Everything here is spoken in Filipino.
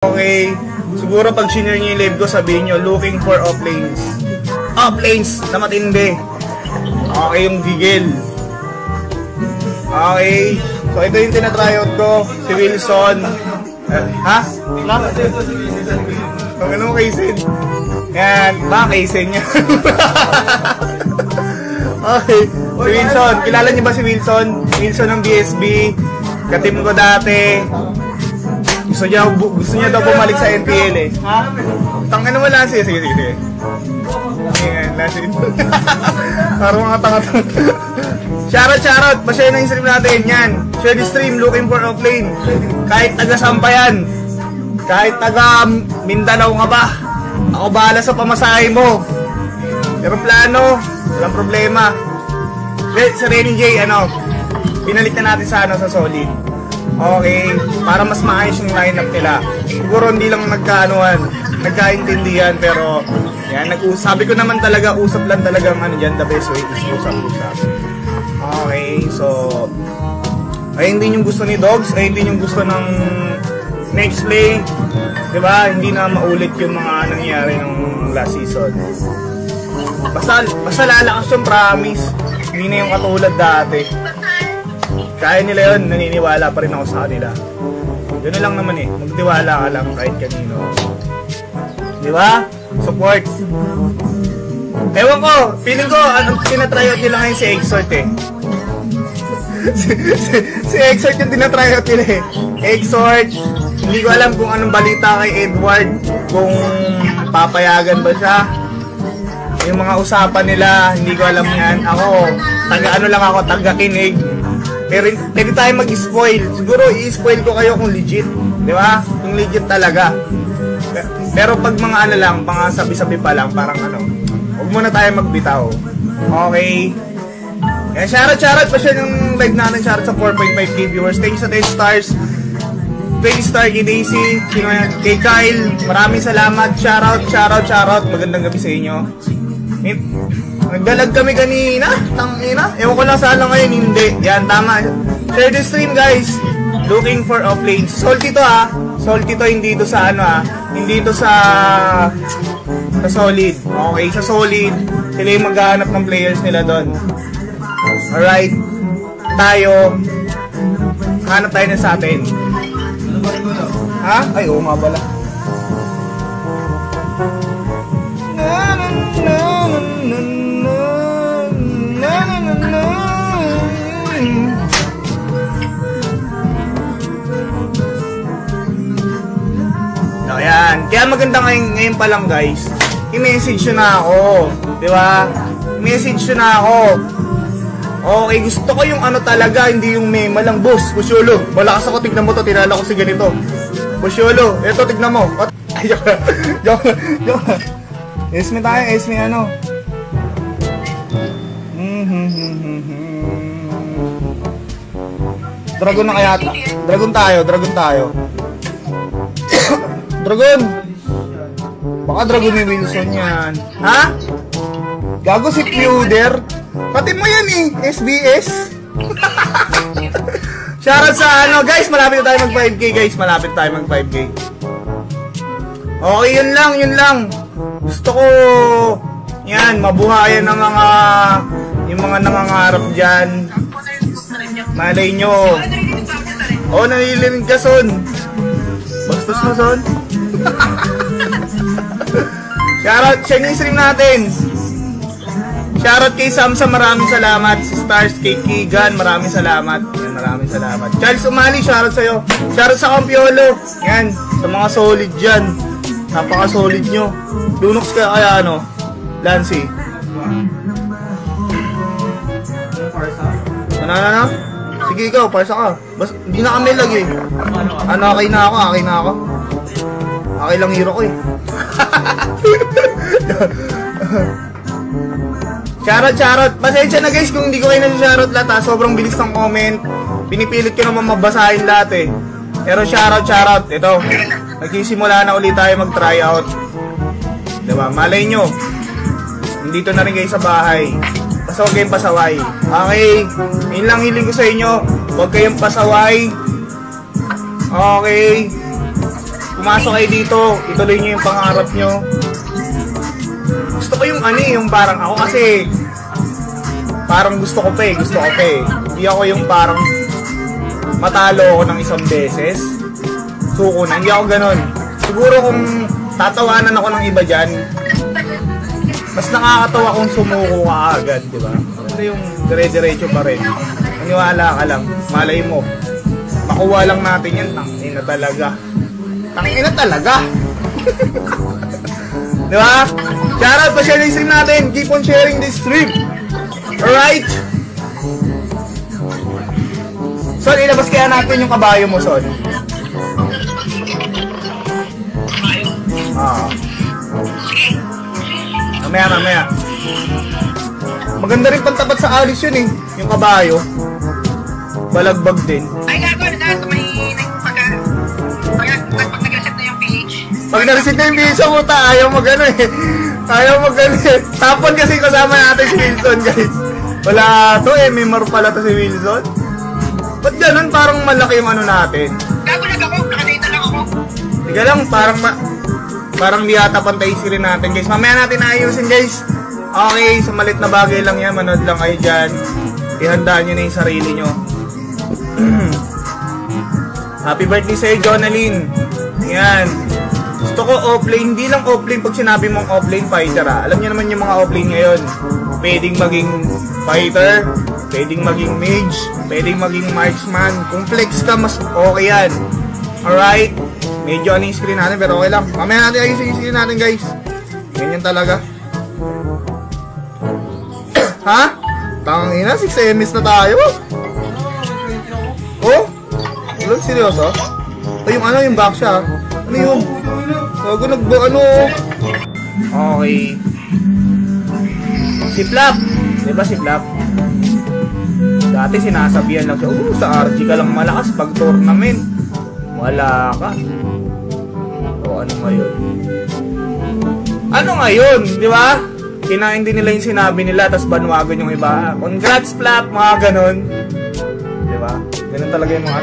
Okay, siguro pag shinare niyo yung live ko, sabihin niyo, looking for offlanes. Offlanes na matindi. Okay, yung gigil. Okay, so ito yung tinatryout ko, si Wilson. Ha? Pag ano mo kaysin? Yan, ba kaysin niya? Okay, si Wilson. Kilala niyo ba si Wilson? Wilson ng BSB. Katim ko dati. Gusto niya daw bumalik sa NPL eh. Ha? Tangin naman lang siya. Sige. Ayan, lasin. Parang mga tanga-tanga. Shoutout. Pa-share na yung stream natin. Yan. Share the stream. Looking for offlane. Kahit taga-Sampa yan. Kahit taga-Mindanao nga ba. Ako bahala sa pamasahe mo. Pero plano. Walang problema. Sa Renny J, pinalik na natin sa Solid. Okay, para mas maayos yung lineup nila. Siguro hindi lang nagkaintindihan, pero yan, sabi ko naman talaga, usap lang talaga ang dyan, the best way is usap. Okay, so ayun din yung gusto ni Dogs, ayun din yung gusto ng next play, diba? Hindi na maulit yung mga nangyari nung last season. Basta lalakas yung promise, hindi na yung katulad dati. Kaya nila yun, naniniwala pa rin ako sa kanila. Gano'n lang naman eh, magtiwala ka lang kahit kanino. Di ba? Support. Ewan ko, feeling ko, tinatryout nila ngayon si Exort eh. si Exort yung tinatryout nila eh. Exort, hindi ko alam kung anong balita kay Edward, kung papayagan ba siya. Yung mga usapan nila, hindi ko alam yan. Ako, taga-kinig. Pero hindi tayo mag-spoil. Siguro i-spoil ko kayo kung legit. Di ba? Kung legit talaga. Pero pag mga lang, mga sabi-sabi pa lang, parang huwag muna tayo magbitaw. Okay. Kaya shoutout pa siya yung live natin. Shoutout sa 4.5k viewers. Thanks sa 10 stars. 20 star kay Daisy. Kay Kyle. Maraming salamat. Shoutout. Magandang gabi sa inyo. Nagdalag kami kanina, tangina. Ewan ko lang saan lang ngayon, hindi. Yan, tama. Share the stream, guys. Looking for offlanes. Salty to Salty to, hindi to sa hindi to sa Solid. Okay, sa Solid, sila yung maghahanap ng players nila doon. Alright. Tayo, hanap tayo na sa atin. Ha? Ay, oo nga pala. Ayan. Kaya maganda ngayon pa lang guys, i-message nyo na ako, di ba? I-message nyo na ako. Okay, gusto ko yung talaga, hindi yung mema lang. Boss, Busyolo, malakas ako, tignan mo to, tinala ko si ganito. Busyolo, eto tignan mo. Ay, joke. Esme tayo, Esme Dragon na kaya ta. Dragon tayo. Dragon! Baka Dragon ni Wilson yan. Ha? Gago si Pewder? Pati mo yan eh, SBS. Shoutout sa guys, malapit na tayo mag 5k guys, Okay, yun lang. Gusto ko yan, mabuhayan ng yung mga nangangarap dyan. Malay nyo. Nalilinig ka, Son. Bastos mo, Son. Shoutout, share yung stream natin. Shoutout kay Samsa, maraming salamat. Si Stars, kay Kigan, maraming salamat. Yan, maraming salamat. Charles Umali, shoutout sa'yo. Shoutout sa Campiolo. Yan, sa mga solid dyan. Napaka-solid nyo. Lunox ka kaya Lancy. Ano? Sige ikaw, parsa ka. Hindi na kami lagi. Okay na ako. Okay lang hero ko eh. Shoutout. Pasensya na guys kung hindi ko kayo nasa-shoutout lahat sobrang bilis ng comment. Pinipilit ko naman mabasahin lahat eh. Pero shoutout. Ito, nagsisimula na ulit tayo mag-tryout. Diba? Malay nyo, nandito na rin kayo sa bahay. Basta huwag kayong pasaway. Okay, yun lang hiling ko sa inyo. Huwag kayong pasaway. Okay. pumasok kayo dito, ituloy nyo yung pangarap nyo. Gusto ko yung yung parang ako kasi, parang gusto ko pa eh. Hindi ako yung parang matalo ako ng isang beses. Suko na, hindi ako ganun. Siguro kung tatawanan ako ng iba dyan, mas nakakatawa kung sumuko ka agad, di ba? Ito yung dire-diretso pa rin. Maniwala ka lang, malay mo. Makuha lang natin yan, tangina talaga. Tangina talaga! Di ba? Shoutout pa share yung stream natin. Keep on sharing this stream. Alright? Son, ilabas kaya natin yung kabayo mo, Son. Mamaya. Maganda rin pantapat sa alis yun eh. Yung kabayo. Balagbag din. Ay, gagawin na ito. May pag nag-reset na yung PH. Pag nag-reset na yung PH, puta, ayaw mag-ano eh. Tapon kasi kasama natin si Wilson, guys. Wala to eh. Memor pala to si Wilson. Ba't ganun? Parang malaki yung ano natin. Gagulag ako. Nakadata lang ako. Tiga lang, parang di ata pantay screen natin, guys. Mamaya natin ayusin, guys. Okay, sa malit na bagay lang yan. Manood lang kayo dyan. Ihandaan nyo na yung sarili nyo. Happy birthday sa'yo, Jonaline. Yan. Gusto ko offlane. Hindi lang offlane pag sinabi mong offlane fighter, ha. Alam nyo naman yung mga offlane ngayon. Pwedeng maging fighter, pwedeng maging mage, pwedeng maging marksman. Kung flex ka, mas okay yan. Alright? Medyo ano yung screen natin, pero okay lang. Mamaya natin ayusin yung screen natin, guys. Ganyan talaga. Ha? Tangina, 6 MS na tayo. Oh? Wala, seryoso? Ito yung back siya. Ano yun? Bago Okay. Si Flap. Diba si Flap? Dati sinasabihan lang siya, sa RG ka lang malakas pag tournament. Wala ka. O ano ngayon? Ano ngayon? Di ba? Kinain din nila yung sinabi nila, tapos banwagan yung iba. Congrats, Flap, mga ganon. Di ba? Ganun talaga yung mga